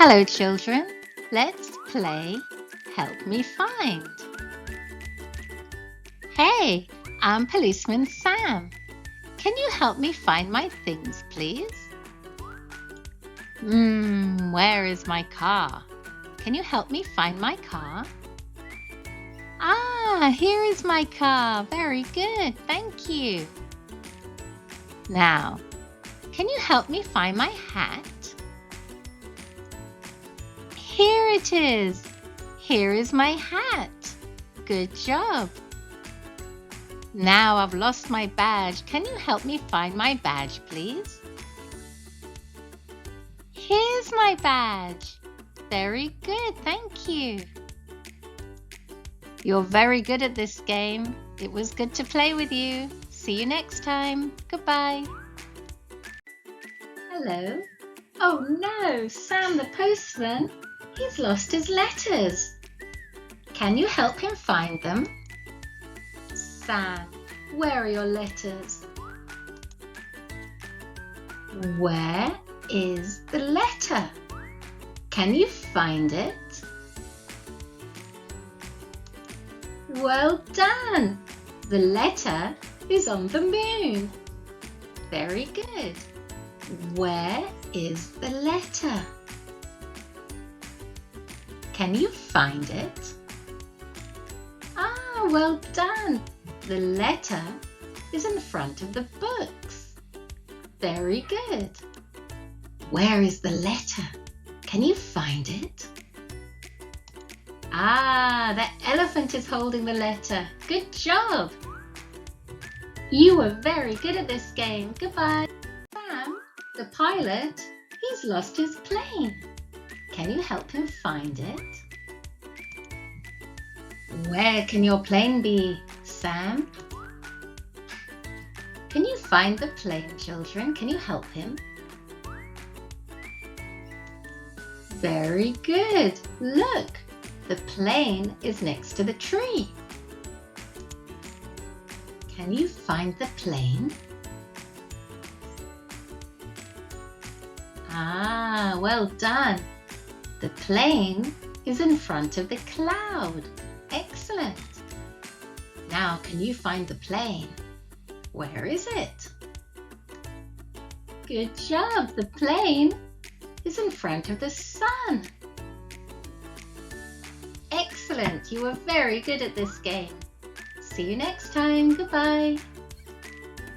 Hello children, let's play Help Me Find. Hey, I'm Policeman Sam. Can you help me find my things, please? Where is my car? Can you help me find my car? Ah, here is my car. Very good, thank you. Now, can you help me find my hat? Here it is. Here is my hat. Good job. Now I've lost my badge. Can you help me find my badge, please? Here's my badge. Very good, thank you. You're very good at this game. It was good to play with you. See you next time. Goodbye. Hello. Oh no, Sam the postman. He's lost his letters. Can you help him find them? Sam, where are your letters? Where is the letter? Can you find it? Well done! The letter is on the moon. Very good. Where is the letter? Can you find it? Ah, well done! The letter is in front of the books. Very good. Where is the letter? Can you find it? Ah, the elephant is holding the letter. Good job! You were very good at this game. Goodbye. Sam, the pilot, he's lost his plane. Can you help him find it? Where can your plane be, Sam? Can you find the plane, children? Can you help him? Very good. Look, the plane is next to the tree. Can you find the plane? Ah, well done. The plane is in front of the cloud. Excellent. Now, can you find the plane? Where is it? Good job. The plane is in front of the sun. Excellent. You were very good at this game. See you next time. Goodbye.